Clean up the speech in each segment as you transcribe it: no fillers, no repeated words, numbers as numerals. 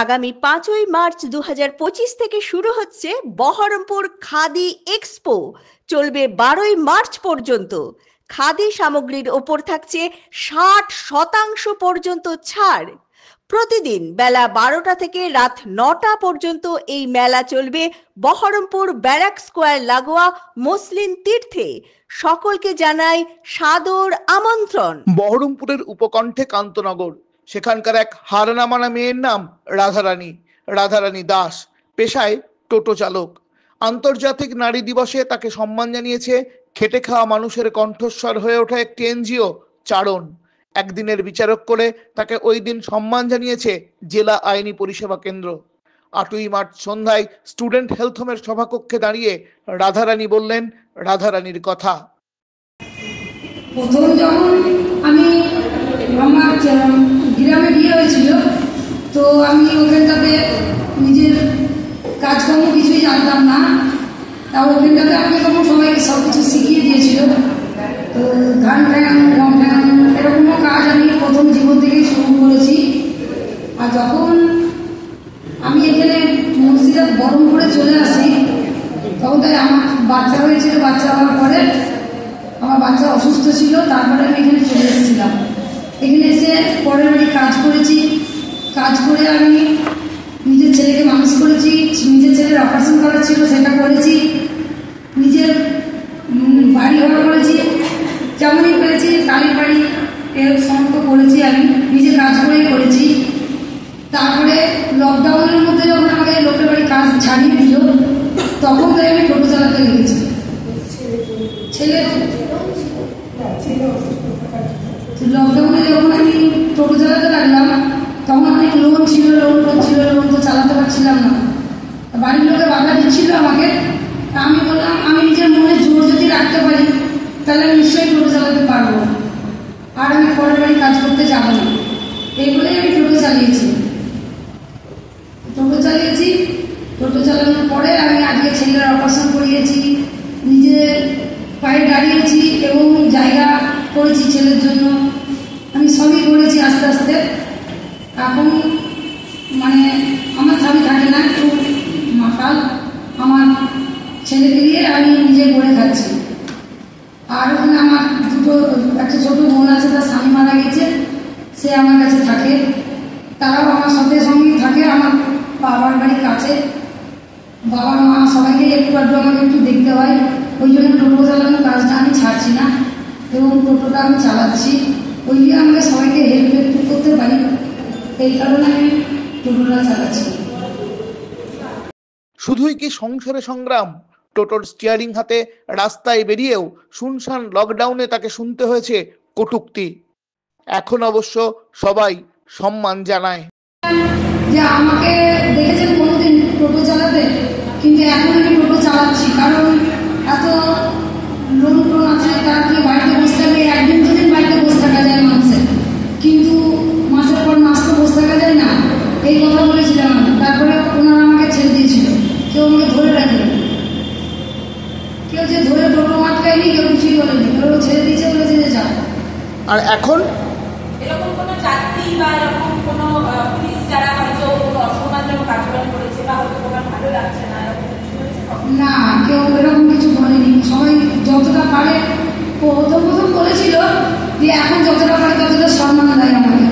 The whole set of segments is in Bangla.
আগামী 5ই মার্চ 2025 থেকে শুরু হচ্ছে বহরমপুর খাদি এক্সপো। চলবে 12ই মার্চ পর্যন্ত। খাদি সামগ্রীর ওপর থাকছে 60% পর্যন্ত ছাড়। প্রতিদিন বেলা 12টা থেকে রাত 9টা পর্যন্ত এই মেলা চলবে বহরমপুর ব্যারাক স্কোয়ার লাগোয়া মসলিন তীর্থে। সকলকে জানাই সাদর আমন্ত্রণ। বহরমপুরের উপকণ্ঠে কান্তনগর, সেখানকার এক হারনামানা মেয়ের নাম রাধারানী দাস, পেশায় টোটো চালক। আন্তর্জাতিক নারী দিবসে তাকে সম্মান জানিয়েছে খেটে খাওয়া মানুষের কণ্ঠস্বর হয়ে ওঠা একটি এনজিও চারণ। একদিনের বিচারক করে তাকে ওই দিন সম্মান জানিয়েছে জেলা আইনি পরিষেবা কেন্দ্র। 8ই মার্চ সন্ধ্যায় স্টুডেন্ট হেলথ হোমের সভাকক্ষে দাঁড়িয়ে রাধারানী বললেন রাধারানীর কথা। প্রথম যখন আমার গ্রামে বিয়ে হয়েছিল, তো আমি ওখানটাতে নিজের কাজকর্ম কিছুই জানতাম না। তা ওখানটাতে আমি তখন সবাইকে সব কিছু শিখিয়ে দিয়েছিল। তো ধান ফেরানো, গম ফেরানো, এরকমও কাজ আমি প্রথম জীবন থেকেই শুরু করেছি। আর যখন আমি এখানে মুর্শিদাবাদ বহরমপুরে চলে আসি, তখন তাই আমার বাচ্চা হয়েছিল। বাচ্চা হওয়ার পরে আমার বাচ্চা অসুস্থ ছিল, তারপরে আমি এখানে চলে এসেছিলাম। এখানে এসে পরের বাড়ি কাজ করেছি। কাজ করে আমি নিজের ছেলেকে মানুষ করেছি। নিজের ছেলের অপারেশন করার ছিল, সেটা করেছি। নিজের বাড়ি ঘর করেছি, যেমনই করেছি। কালীর বাড়ি এর সমস্ত করেছি, আমি নিজে কাজ করেই করেছি। তারপরে লকডাউনের মধ্যে যখন আমাকে লোকের বাড়ি কাজ ছাড়িয়ে দিল, তখন তাই আমি টোটো চালাতে লেগেছি। ছেলে লকডাউনে যখন আমি টোটো চালাতে লাগলাম, তখন অনেক লোন ছিল, লোন তো চালাতে পারছিলাম না। বাড়ির লোকে বাধা দিচ্ছিল আমাকে। আমি বললাম, আমি নিজের মনে জোর যদি রাখতে পারি, তাহলে আমি নিশ্চয়ই টোটো চালাতে পারবো, আর আমি পরের বাড়ি কাজ করতে যাবো না। এই বলেই আমি টোটো চালিয়েছি। টোটো চালানোর পরে আমি আজকে ছেলের অপারেশন করিয়েছি, নিজে পায়ে দাঁড়িয়েছি এবং জায়গা করেছি ছেলের জন্য। আমি সবই করেছি আস্তে আস্তে। এখন আমার স্বামী থাকে না, একটু মাতাল। আমার ছেলেকে দিয়ে আমি নিজে করে খাচ্ছি। আর ওখানে আমার একটা ছোট বোন আছে, তার স্বামী মারা গেছে, সে আমার কাছে থাকে। তারাও আমার সাথে সঙ্গেই থাকে। আমার বাবার বাড়ির কাছে, বাবা মা সবাইকে একটু আমাকে একটু দেখতে হয়। ওই জন্য টোটো চালানোর কাজটা আমি ছাড়ছি না এবং টোটোটা আমি চালাচ্ছি। ওই জন্য আমাকে সবাইকে হেল্প একটু করতে পারি, এই কারণে আমি টোটোটা চালাচ্ছি। শুধুই কি সংসারে সংগ্রাম? টোটোর স্টিয়ারিং হাতে রাস্তায় বেরিয়েও শুনশান লকডাউনে তাকে শুনতে হয়েছে কটূক্তি। এখন অবশ্য সবাই সম্মান জানায়। যে আমাকে দেখেছেন কোনোদিন টোটো চালাতে, কিন্তু এখন আমি টোটো চালাচ্ছি। কারণ এত লোন আছে, তারা কি বাড়িতে বসে থাকবে? একদিন দুদিন বাড়িতে বসে থাকা যায় মানুষের, কিন্তু মাসের পর মাস তো বসে থাকা যায় না। এই কথা বলেছিলাম আমি। তারপরে ওনারা আমাকে ছেড়ে দিয়েছিল, কেউ আমাকে ধরে রাখেনি। কেউ যে ধরে টোটো আটকায়নি, কেউ কিছুই বলেনি, কেউ ছেড়ে দিয়েছে, বলেছে যে যাও। আর এখন এরকম কোনো যাত্রী বা এরকম কোনো পুলিশ যারা হয়তো কোনো অসম্মানজনক আচরণ করেছে বা হয়তো তোমার ভালো লাগছে না, এরকম কিছু হয়েছে? না, কেউ এরকম কিছু বলেনি। সবাই যতটা পারে, প্রথম বলেছিল যে এখন যতটা পারে ততটা সম্মান দেয় আমাকে।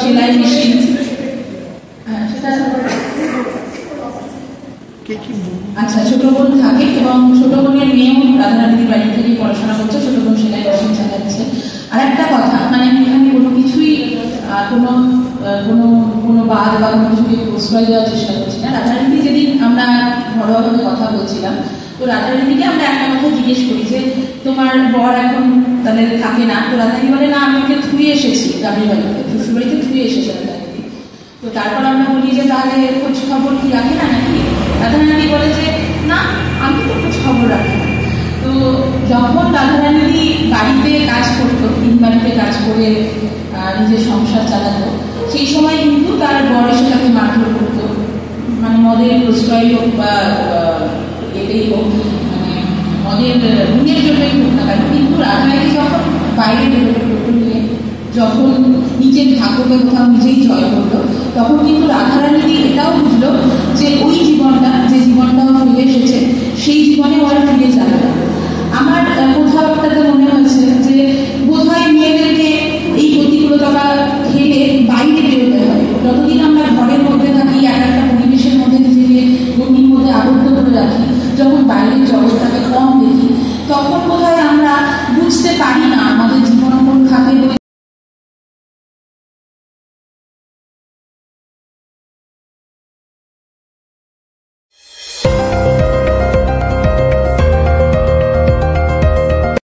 সেলাই মেশিন, আচ্ছা, ছোট বোন থাকে এবং ছোট বোনের মেয়েও রাধারানীর বাড়ি থেকে পড়াশোনা করছে, ছোট বোন সেলাই মেশিন চালাচ্ছে। আর একটা কথা, এখানে কোনো কিছুই কোনো বাদ বা কোনো কিছুকে প্রশ্রয় দেওয়ার চেষ্টা করছি না। রাধারানী যেদিন আমরা ঘরোয়াভাবে কথা বলছিলাম, তো রাধারানীকে আমরা একটা কথা জিজ্ঞেস করি যে তোমার বর এখন তাহলে থাকে না? তো রাধারানী বলে, না, আমি ওকে ধুয়ে এসেছি গাড়ির বাড়িতে, শ্বশুরবাড়িতে ধুয়ে এসেছি রাধারানী। তো তারপর আমরা বলি যে তাহলে খোঁজ খবর কি রাখে না নাকি? রাধারানী বলে যে না, আমি তো খোঁজ খবর রাখি না। তো যখন রাধারানী বাড়িতে কাজ করতো, বাড়িতে কাজ করে নিজের সংসার চালাতো, সেই সময় কিন্তু তার বর এসে তাকে মারধর করতো। মদের প্রশ্রয় হোক বা এটাই হোক, মদের ঋণের জন্যই হোক না কেন, কিন্তু রাধারানী যখন বাইরে বেরোতো টোটো নিয়ে, যখন নিজের ভাগ্যকে কোথাও নিজেই জয় করলো, তখন কিন্তু রাধারানী এটাও বুঝলো যে ওই জীবনটা, যে জীবনটাও ফিরে এসেছে, সেই জীবনে আর ফিরে যায়